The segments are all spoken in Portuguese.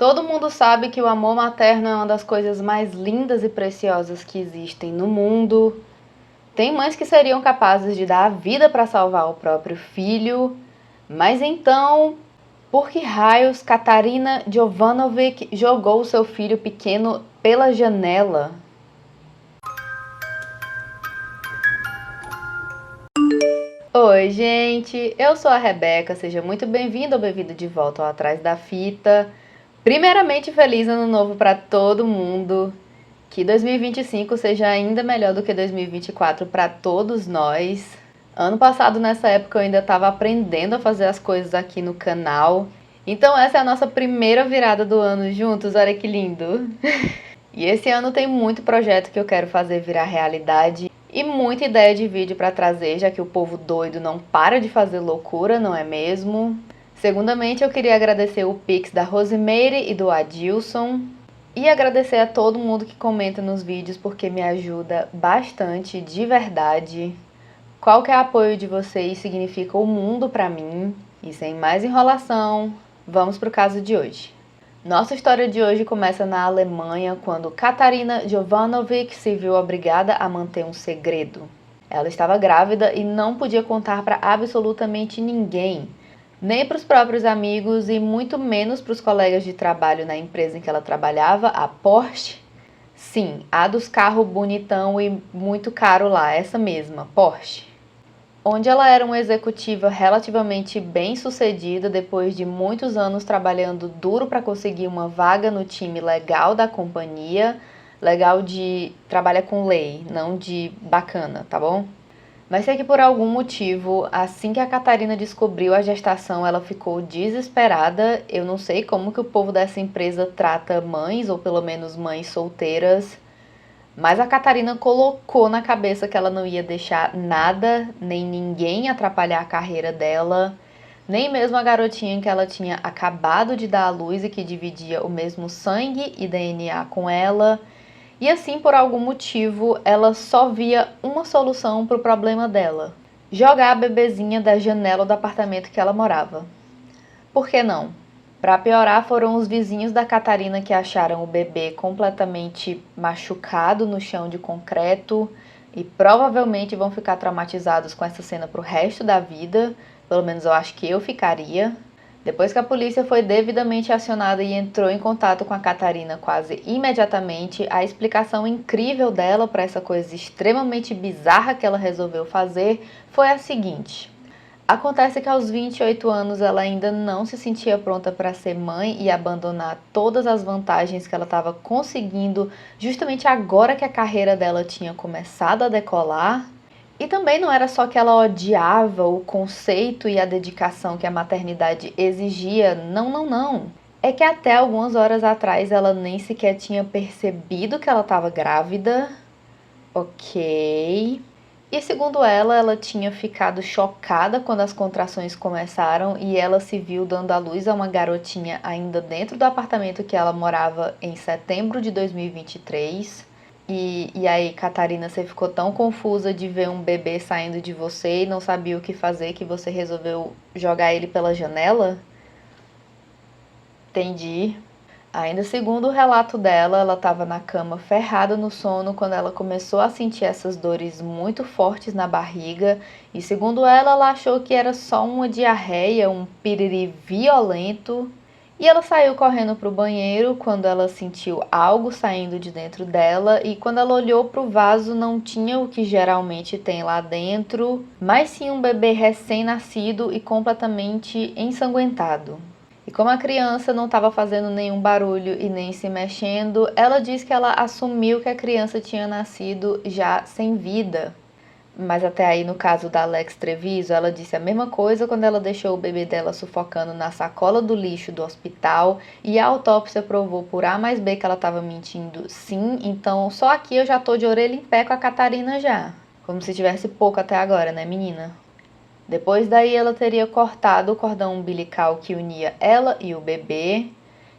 Todo mundo sabe que o amor materno é uma das coisas mais lindas e preciosas que existem no mundo. Tem mães que seriam capazes de dar a vida para salvar o próprio filho, mas então, por que raios Katarina Jovanovic jogou o seu filho pequeno pela janela? Oi, gente! Eu sou a Rebeca, seja muito bem-vindo ou bem-vindo de volta ao Atrás da Fita. Primeiramente, feliz ano novo para todo mundo. Que 2025 seja ainda melhor do que 2024 para todos nós. Ano passado, nessa época, eu ainda estava aprendendo a fazer as coisas aqui no canal. Então essa é a nossa primeira virada do ano juntos, olha que lindo! E esse ano tem muito projeto que eu quero fazer virar realidade e muita ideia de vídeo para trazer, já que o povo doido não para de fazer loucura, não é mesmo? Segundamente, eu queria agradecer o Pix da Rosemary e do Adilson. E agradecer a todo mundo que comenta nos vídeos, porque me ajuda bastante, de verdade. Qualquer apoio de vocês significa o mundo para mim. E sem mais enrolação, vamos para o caso de hoje. Nossa história de hoje começa na Alemanha, quando Katarina Jovanovic se viu obrigada a manter um segredo. Ela estava grávida e não podia contar para absolutamente ninguém, nem para os próprios amigos e muito menos para os colegas de trabalho na empresa em que ela trabalhava, a Porsche. Sim, a dos carros bonitão e muito caro lá, essa mesma, Porsche. Onde ela era uma executiva relativamente bem-sucedida depois de muitos anos trabalhando duro para conseguir uma vaga no time legal da companhia. Legal de trabalha com lei, não de bacana, tá bom? Mas sei que por algum motivo, assim que a Katarina descobriu a gestação, ela ficou desesperada. Eu não sei como que o povo dessa empresa trata mães, ou pelo menos mães solteiras. Mas a Katarina colocou na cabeça que ela não ia deixar nada, nem ninguém atrapalhar a carreira dela, nem mesmo a garotinha que ela tinha acabado de dar à luz e que dividia o mesmo sangue e DNA com ela. E assim, por algum motivo, ela só via uma solução para o problema dela: jogar a bebezinha da janela do apartamento que ela morava. Por que não? Para piorar, foram os vizinhos da Katarina que acharam o bebê completamente machucado no chão de concreto e provavelmente vão ficar traumatizados com essa cena pro resto da vida. Pelo menos eu acho que eu ficaria. Depois que a polícia foi devidamente acionada e entrou em contato com a Katarina quase imediatamente, a explicação incrível dela para essa coisa extremamente bizarra que ela resolveu fazer foi a seguinte: acontece que aos 28 anos ela ainda não se sentia pronta para ser mãe e abandonar todas as vantagens que ela estava conseguindo justamente agora que a carreira dela tinha começado a decolar. E também não era só que ela odiava o conceito e a dedicação que a maternidade exigia, não, não, não. É que até algumas horas atrás ela nem sequer tinha percebido que ela estava grávida. Ok. E segundo ela, ela tinha ficado chocada quando as contrações começaram e ela se viu dando à luz a uma garotinha ainda dentro do apartamento que ela morava em setembro de 2023. E aí, Catarina, você ficou tão confusa de ver um bebê saindo de você e não sabia o que fazer que você resolveu jogar ele pela janela? Entendi. Ainda segundo o relato dela, ela estava na cama ferrada no sono quando ela começou a sentir essas dores muito fortes na barriga. E segundo ela, ela achou que era só uma diarreia, um piriri violento. E ela saiu correndo para o banheiro quando ela sentiu algo saindo de dentro dela. E quando ela olhou para o vaso, não tinha o que geralmente tem lá dentro, mas sim um bebê recém-nascido e completamente ensanguentado. E como a criança não estava fazendo nenhum barulho e nem se mexendo, ela disse que ela assumiu que a criança tinha nascido já sem vida. Mas até aí, no caso da Alex Treviso, ela disse a mesma coisa quando ela deixou o bebê dela sufocando na sacola do lixo do hospital e a autópsia provou por A mais B que ela estava mentindo sim, então só aqui eu já tô de orelha em pé com a Catarina já. Como se tivesse pouco até agora, né, menina? Depois daí ela teria cortado o cordão umbilical que unia ela e o bebê,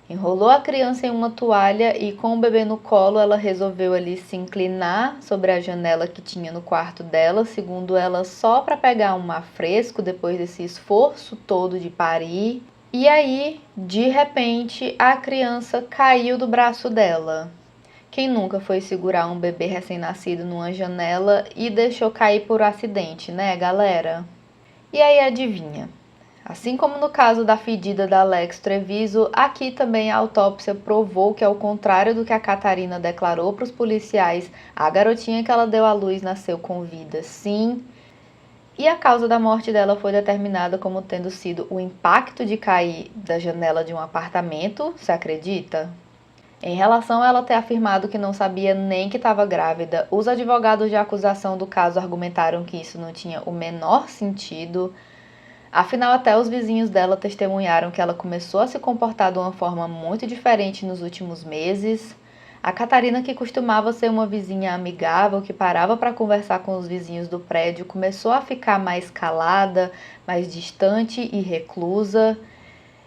enrolou a criança em uma toalha e com o bebê no colo ela resolveu ali se inclinar sobre a janela que tinha no quarto dela, segundo ela só para pegar um ar fresco depois desse esforço todo de parir. E aí, de repente, a criança caiu do braço dela. Quem nunca foi segurar um bebê recém-nascido numa janela e deixou cair por acidente, né, galera? E aí, adivinha? Assim como no caso da fedida da Alex Treviso, aqui também a autópsia provou que, ao contrário do que a Catarina declarou para os policiais, a garotinha que ela deu à luz nasceu com vida, sim. E a causa da morte dela foi determinada como tendo sido o impacto de cair da janela de um apartamento, você acredita? Em relação a ela ter afirmado que não sabia nem que estava grávida, os advogados de acusação do caso argumentaram que isso não tinha o menor sentido. Afinal, até os vizinhos dela testemunharam que ela começou a se comportar de uma forma muito diferente nos últimos meses. A Catarina, que costumava ser uma vizinha amigável, que parava para conversar com os vizinhos do prédio, começou a ficar mais calada, mais distante e reclusa.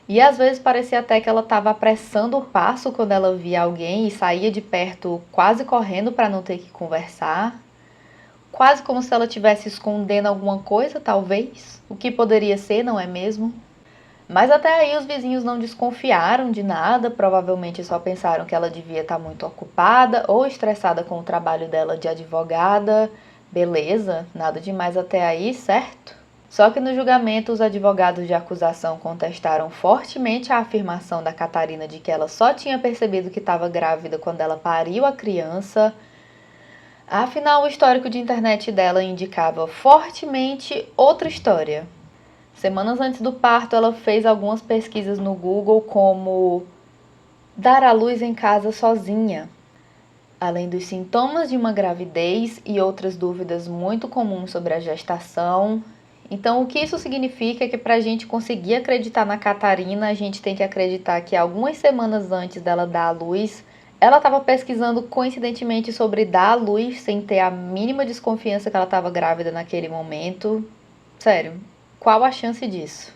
E às vezes parecia até que ela estava apressando o passo quando ela via alguém e saía de perto quase correndo para não ter que conversar. Quase como se ela estivesse escondendo alguma coisa, talvez. O que poderia ser, não é mesmo? Mas até aí os vizinhos não desconfiaram de nada, provavelmente só pensaram que ela devia estar muito ocupada ou estressada com o trabalho dela de advogada. Beleza, nada demais até aí, certo? Só que no julgamento os advogados de acusação contestaram fortemente a afirmação da Catarina de que ela só tinha percebido que estava grávida quando ela pariu a criança. Afinal, o histórico de internet dela indicava fortemente outra história. Semanas antes do parto, ela fez algumas pesquisas no Google como dar à luz em casa sozinha, além dos sintomas de uma gravidez e outras dúvidas muito comuns sobre a gestação. Então, o que isso significa é que para a gente conseguir acreditar na Catarina, a gente tem que acreditar que algumas semanas antes dela dar à luz, ela estava pesquisando coincidentemente sobre dar à luz sem ter a mínima desconfiança que ela estava grávida naquele momento. Sério, qual a chance disso?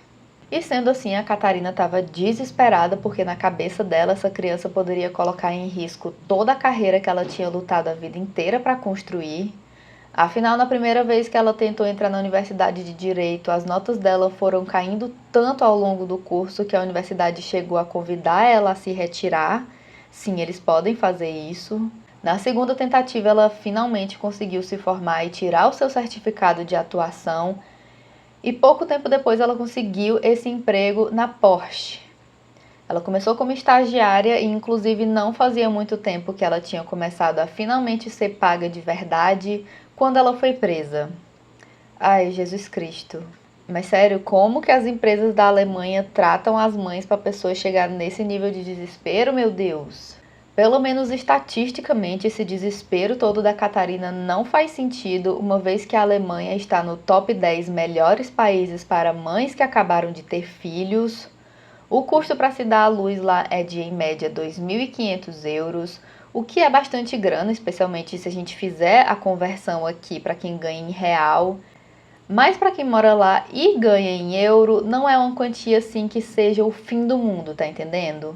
E sendo assim, a Catarina estava desesperada porque na cabeça dela essa criança poderia colocar em risco toda a carreira que ela tinha lutado a vida inteira para construir. Afinal, na primeira vez que ela tentou entrar na Universidade de Direito, as notas dela foram caindo tanto ao longo do curso que a universidade chegou a convidar ela a se retirar. Sim, eles podem fazer isso. Na segunda tentativa, ela finalmente conseguiu se formar e tirar o seu certificado de atuação. E pouco tempo depois ela conseguiu esse emprego na Porsche. Ela começou como estagiária e inclusive não fazia muito tempo que ela tinha começado a finalmente ser paga de verdade quando ela foi presa. Ai, Jesus Cristo. Mas sério, como que as empresas da Alemanha tratam as mães para a pessoa chegar nesse nível de desespero, meu Deus? Pelo menos estatisticamente, esse desespero todo da Catarina não faz sentido, uma vez que a Alemanha está no top 10 melhores países para mães que acabaram de ter filhos. O custo para se dar à luz lá é de, em média, 2.500 euros, o que é bastante grana, especialmente se a gente fizer a conversão aqui para quem ganha em real. Mas para quem mora lá e ganha em euro, não é uma quantia assim que seja o fim do mundo, tá entendendo?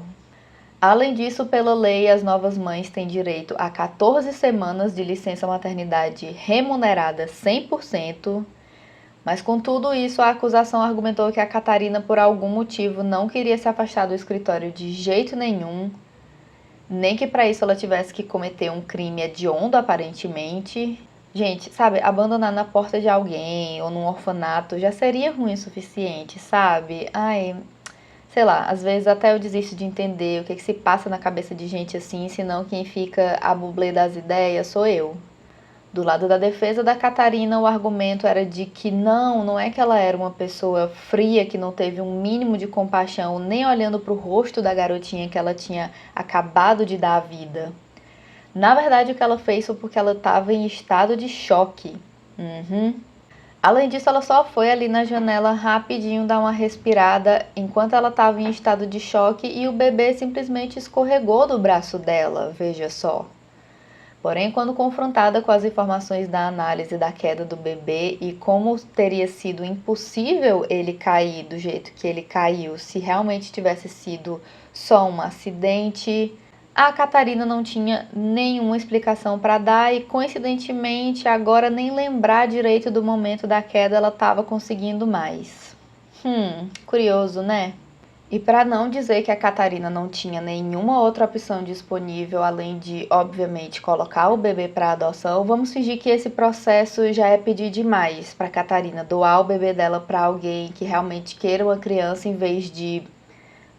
Além disso, pela lei, as novas mães têm direito a 14 semanas de licença maternidade remunerada 100%. Mas com tudo isso, a acusação argumentou que a Catarina, por algum motivo, não queria se afastar do escritório de jeito nenhum, nem que para isso ela tivesse que cometer um crime hediondo, aparentemente. Gente, sabe, abandonar na porta de alguém ou num orfanato já seria ruim o suficiente, sabe? Ai, sei lá, às vezes até eu desisto de entender o que se passa na cabeça de gente assim, senão quem fica a bublê das ideias sou eu. Do lado da defesa da Catarina, o argumento era de que não é que ela era uma pessoa fria, que não teve um mínimo de compaixão, nem olhando para o rosto da garotinha que ela tinha acabado de dar a vida. Na verdade, o que ela fez foi porque ela estava em estado de choque. Além disso, ela só foi ali na janela rapidinho dar uma respirada enquanto ela estava em estado de choque e o bebê simplesmente escorregou do braço dela, veja só. Porém, quando confrontada com as informações da análise da queda do bebê e como teria sido impossível ele cair do jeito que ele caiu, se realmente tivesse sido só um acidente, a Catarina não tinha nenhuma explicação para dar e, coincidentemente, agora nem lembrar direito do momento da queda ela estava conseguindo mais. Curioso, né? E para não dizer que a Catarina não tinha nenhuma outra opção disponível, além de, obviamente, colocar o bebê para adoção, vamos fingir que esse processo já é pedir demais para Catarina doar o bebê dela para alguém que realmente queira uma criança, em vez de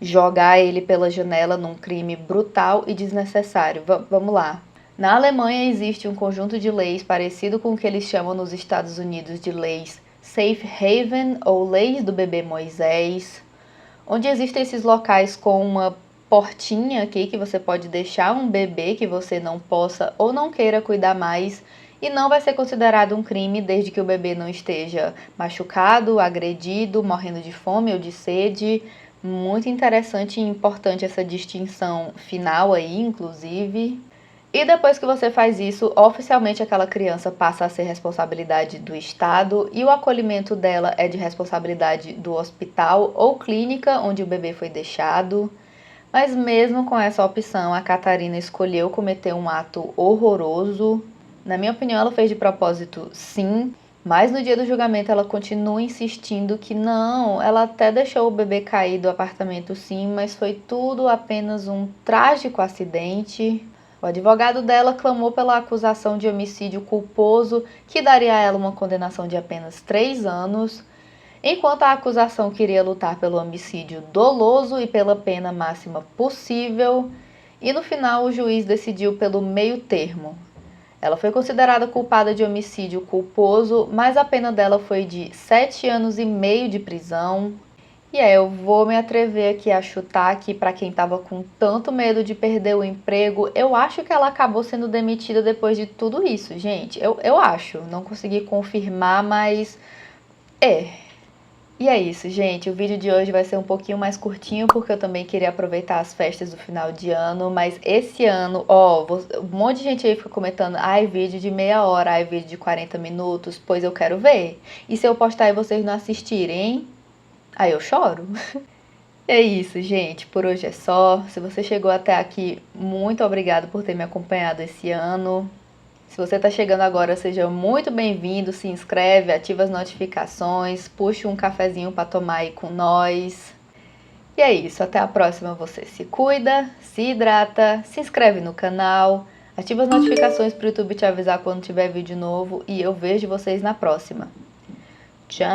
jogar ele pela janela num crime brutal e desnecessário. Vamos lá. Na Alemanha existe um conjunto de leis parecido com o que eles chamam nos Estados Unidos de leis Safe Haven ou leis do bebê Moisés, onde existem esses locais com uma portinha aqui que você pode deixar um bebê que você não possa ou não queira cuidar mais, e não vai ser considerado um crime desde que o bebê não esteja machucado, agredido, morrendo de fome ou de sede. Muito interessante e importante essa distinção final aí, inclusive. E depois que você faz isso, oficialmente aquela criança passa a ser responsabilidade do Estado e o acolhimento dela é de responsabilidade do hospital ou clínica onde o bebê foi deixado. Mas mesmo com essa opção, a Catarina escolheu cometer um ato horroroso. Na minha opinião, ela fez de propósito, sim, mas no dia do julgamento ela continua insistindo que não, ela até deixou o bebê cair do apartamento, sim, mas foi tudo apenas um trágico acidente. O advogado dela clamou pela acusação de homicídio culposo, que daria a ela uma condenação de apenas 3 anos, enquanto a acusação queria lutar pelo homicídio doloso e pela pena máxima possível, e no final o juiz decidiu pelo meio termo. Ela foi considerada culpada de homicídio culposo, mas a pena dela foi de 7 anos e meio de prisão. E eu vou me atrever aqui a chutar que para quem estava com tanto medo de perder o emprego, eu acho que ela acabou sendo demitida depois de tudo isso, gente. Eu acho, não consegui confirmar, mas é. E é isso, gente. O vídeo de hoje vai ser um pouquinho mais curtinho, porque eu também queria aproveitar as festas do final de ano. Mas esse ano, ó, um monte de gente aí fica comentando: ai, vídeo de meia hora, ai, vídeo de 40 minutos. Pois eu quero ver. E se eu postar e vocês não assistirem, hein? Aí eu choro. É isso, gente. Por hoje é só. Se você chegou até aqui, muito obrigado por ter me acompanhado esse ano. Se você está chegando agora, seja muito bem-vindo. Se inscreve, ativa as notificações, puxa um cafezinho para tomar aí com nós. E é isso. Até a próxima. Você se cuida, se hidrata, se inscreve no canal, ativa as notificações para o YouTube te avisar quando tiver vídeo novo. E eu vejo vocês na próxima. Tchau!